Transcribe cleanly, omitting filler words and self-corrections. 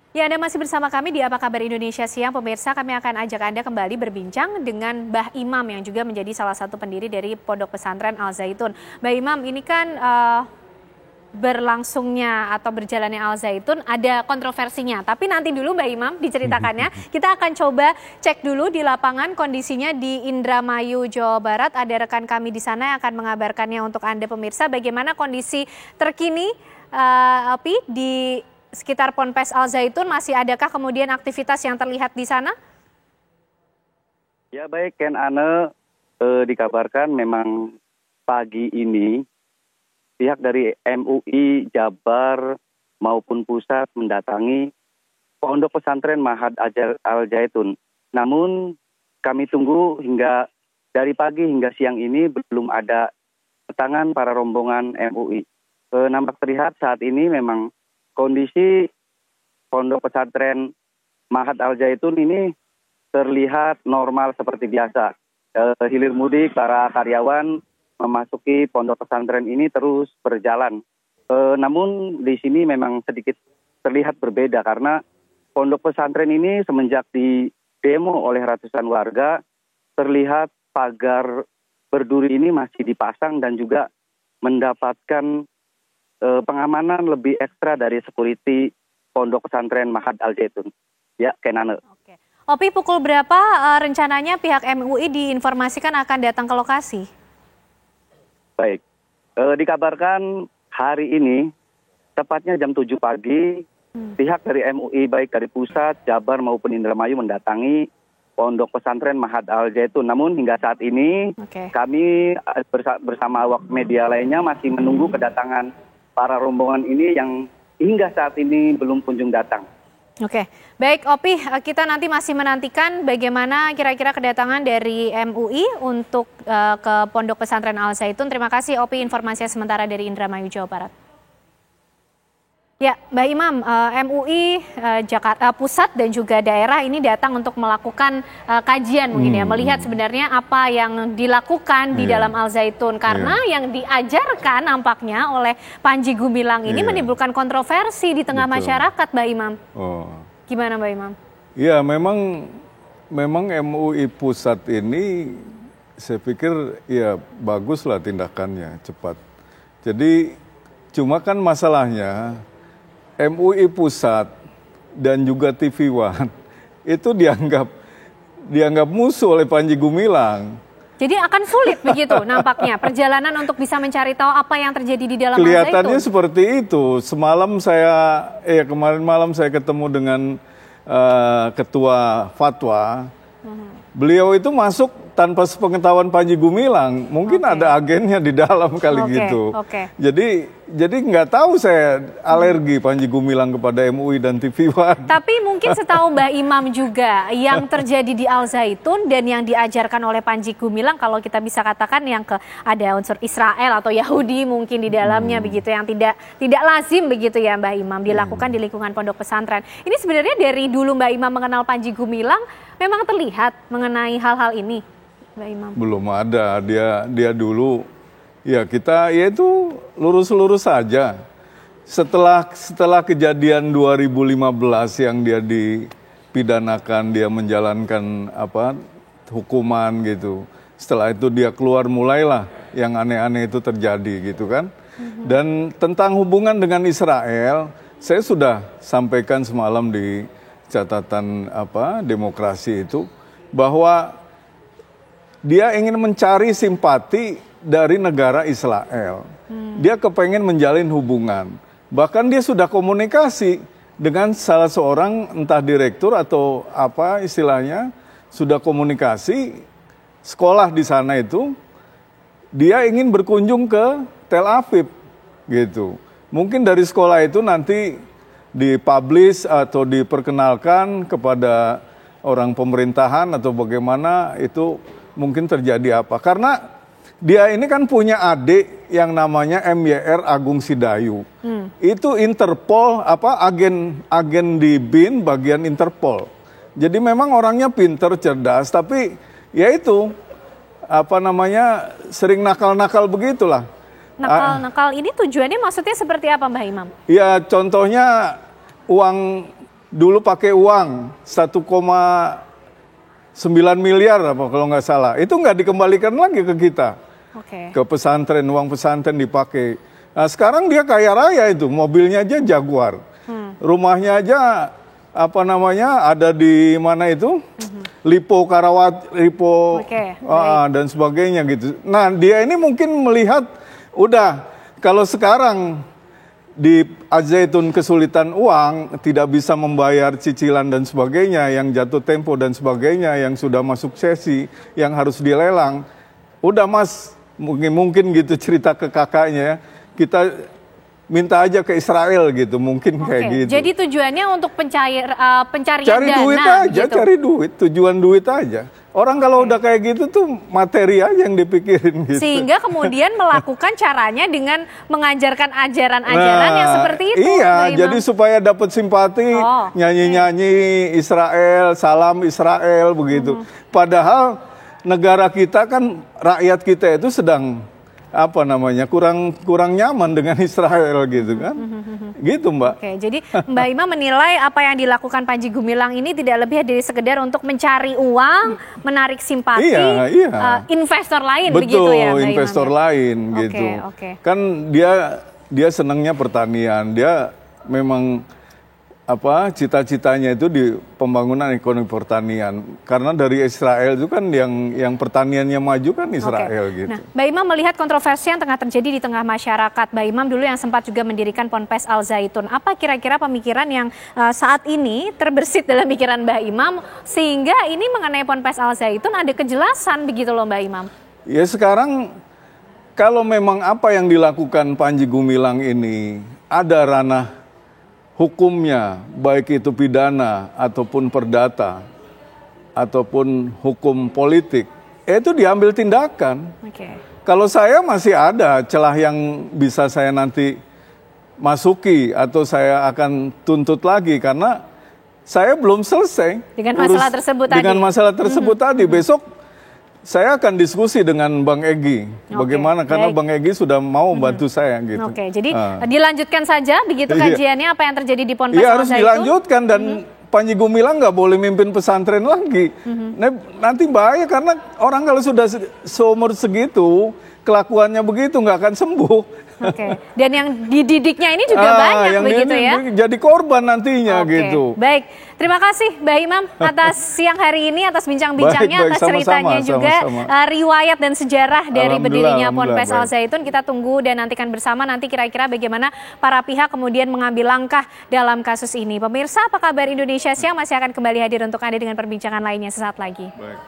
Ya, Anda masih bersama kami di Apa Kabar Indonesia Siang. Pemirsa, kami akan ajak Anda kembali berbincang dengan Mbah Imam yang juga menjadi salah satu pendiri dari Pondok Pesantren Al Zaitun. Mbah Imam, ini kan berlangsungnya atau berjalannya Al Zaitun ada kontroversinya. Tapi nanti dulu Mbah Imam diceritakannya. Kita akan coba cek dulu di lapangan kondisinya di Indramayu, Jawa Barat. Ada rekan kami di sana yang akan mengabarkannya untuk Anda pemirsa. Bagaimana kondisi terkini Alpi di sekitar Ponpes Al Zaitun, masih adakah kemudian aktivitas yang terlihat di sana? Ya baik, Ken Ane, dikabarkan memang pagi ini pihak dari MUI Jabar maupun pusat mendatangi Pondok Pesantren Mahad Al Zaitun. Namun kami tunggu hingga dari pagi hingga siang ini belum ada kedatangan para rombongan MUI. Nampak terlihat saat ini memang kondisi Pondok Pesantren Mahad Al Zaitun ini terlihat normal seperti biasa. Hilir mudik para karyawan memasuki Pondok Pesantren ini terus berjalan. Namun di sini memang sedikit terlihat berbeda karena Pondok Pesantren ini semenjak di demo oleh ratusan warga, terlihat pagar berduri ini masih dipasang dan juga mendapatkan pengamanan lebih ekstra dari security Pondok Pesantren Mahad Al Zaitun. Ya, Kenane. Oke. Opi, pukul berapa rencananya pihak MUI diinformasikan akan datang ke lokasi? Baik, dikabarkan hari ini, tepatnya jam 7 pagi, pihak dari MUI baik dari pusat, Jabar maupun Indramayu mendatangi Pondok Pesantren Mahad Al Zaitun. Namun hingga saat ini kami bersama awak media lainnya masih menunggu kedatangan para rombongan ini yang hingga saat ini belum kunjung datang. Oke, baik Opi, kita nanti masih menantikan bagaimana kira-kira kedatangan dari MUI untuk ke Pondok Pesantren Al Zaitun. Terima kasih Opi, informasinya sementara dari Indramayu, Jawa Barat. Ya, Mbak Imam, MUI Jakarta Pusat dan juga daerah ini datang untuk melakukan kajian mungkin ya, melihat sebenarnya apa yang dilakukan di dalam Al Zaitun. Karena yang diajarkan nampaknya oleh Panji Gumilang ini menimbulkan kontroversi di tengah masyarakat, Mbak Imam. Gimana Mbak Imam? Ya, memang MUI Pusat ini saya pikir ya baguslah tindakannya, cepat. Jadi cuma kan masalahnya MUI Pusat dan juga TV One itu dianggap musuh oleh Panji Gumilang. Jadi akan sulit begitu nampaknya perjalanan untuk bisa mencari tahu apa yang terjadi di dalam Al Zaitun. Kelihatannya seperti itu. Kemarin malam saya ketemu dengan ketua fatwa. Beliau itu masuk tanpa sepengetahuan Panji Gumilang, mungkin ada agennya di dalam kali gitu. Jadi nggak tahu saya alergi Panji Gumilang kepada MUI dan TV One. Tapi mungkin setahu Mbak Imam juga yang terjadi di Al Zaitun dan yang diajarkan oleh Panji Gumilang, kalau kita bisa katakan yang ada unsur Israel atau Yahudi mungkin di dalamnya begitu, yang tidak lazim begitu ya Mbak Imam dilakukan di lingkungan pondok pesantren. Ini sebenarnya dari dulu Mbak Imam mengenal Panji Gumilang memang terlihat mengenai hal-hal ini, Mbak Imam? Belum ada, dia dulu ya kita itu lurus-lurus saja. Setelah kejadian 2015 yang dia dipidanakan, dia menjalankan hukuman gitu. Setelah itu dia keluar, mulailah yang aneh-aneh itu terjadi gitu kan. Dan tentang hubungan dengan Israel, saya sudah sampaikan semalam di catatan demokrasi itu bahwa dia ingin mencari simpati dari negara Israel. Dia kepengen menjalin hubungan. Bahkan dia sudah komunikasi dengan salah seorang entah direktur atau apa istilahnya, sudah komunikasi sekolah di sana itu. Dia ingin berkunjung ke Tel Aviv gitu. Mungkin dari sekolah itu nanti dipublish atau diperkenalkan kepada orang pemerintahan atau bagaimana, itu mungkin terjadi apa. Karena dia ini kan punya adik yang namanya MYR Agung Sidayu. Itu Interpol, agen di BIN bagian Interpol. Jadi memang orangnya pinter, cerdas, tapi ya itu sering nakal-nakal begitulah. Nakal-nakal ini tujuannya maksudnya seperti apa Mbak Imam? Ya contohnya uang dulu pakai uang 1,9 miliar apa kalau nggak salah. Itu nggak dikembalikan lagi ke kita. Ke pesantren, uang pesantren dipakai. Nah, sekarang dia kaya raya itu, mobilnya aja Jaguar. Rumahnya aja apa namanya ada di mana itu? Lipo Karawat, Lipo dan sebagainya gitu. Nah, dia ini mungkin melihat udah kalau sekarang di Al-Zaitun kesulitan uang, tidak bisa membayar cicilan dan sebagainya, yang jatuh tempo dan sebagainya, yang sudah masuk sesi, yang harus dilelang. Udah Mas, mungkin gitu cerita ke kakaknya, kita minta aja ke Israel gitu, mungkin kayak gitu. Jadi tujuannya untuk pencarian cari dana duit aja, gitu. Cari duit, tujuan duit aja. Orang kalau udah kayak gitu tuh materi aja yang dipikirin gitu. Sehingga kemudian melakukan caranya dengan mengajarkan ajaran-ajaran yang seperti itu. Iya, jadi supaya dapat simpati, nyanyi-nyanyi Israel, salam Israel begitu. Padahal negara kita kan, rakyat kita itu sedang apa namanya kurang nyaman dengan Israel gitu kan, gitu Mbak. Jadi Mbak Ima menilai apa yang dilakukan Panji Gumilang ini tidak lebih dari sekedar untuk mencari uang, menarik simpati investor lain. Betul, begitu ya Mbak investor Ima, lain gitu. Kan dia senangnya pertanian, dia memang apa cita-citanya itu di pembangunan ekonomi pertanian, karena dari Israel itu kan yang pertaniannya maju kan Israel gitu. Nah, Mbak Imam melihat kontroversi yang tengah terjadi di tengah masyarakat. Mbak Imam dulu yang sempat juga mendirikan Ponpes Al-Zaitun. Apa kira-kira pemikiran yang saat ini terbersit dalam pikiran Mbak Imam sehingga ini mengenai Ponpes Al-Zaitun ada kejelasan begitu loh Mbak Imam? Ya sekarang kalau memang apa yang dilakukan Panji Gumilang ini ada ranah hukumnya, baik itu pidana ataupun perdata ataupun hukum politik, itu diambil tindakan. Kalau saya masih ada celah yang bisa saya nanti masuki atau saya akan tuntut lagi karena saya belum selesai dengan masalah tersebut tadi. Dengan masalah tersebut tadi. Besok saya akan diskusi dengan Bang Egy, bagaimana karena Bang Egy sudah mau bantu saya gitu. Jadi dilanjutkan saja begitu kajiannya apa yang terjadi di Ponpes Al-Zaitun. Iya harus dilanjutkan dan Panji Gumilang nggak boleh mimpin pesantren lagi. Nanti bahaya karena orang kalau sudah seumur segitu kelakuannya begitu nggak akan sembuh. Dan yang dididiknya ini juga banyak yang begitu ya. Jadi korban nantinya gitu. Baik, terima kasih Mbak Imam atas siang hari ini, atas bincang-bincangnya, atas ceritanya juga, riwayat dan sejarah dari berdirinya Ponpes Al-Zaitun. Kita tunggu dan nantikan bersama nanti kira-kira bagaimana para pihak kemudian mengambil langkah dalam kasus ini. Pemirsa, apa kabar Indonesia Siang masih akan kembali hadir untuk Anda dengan perbincangan lainnya sesaat lagi. Baik.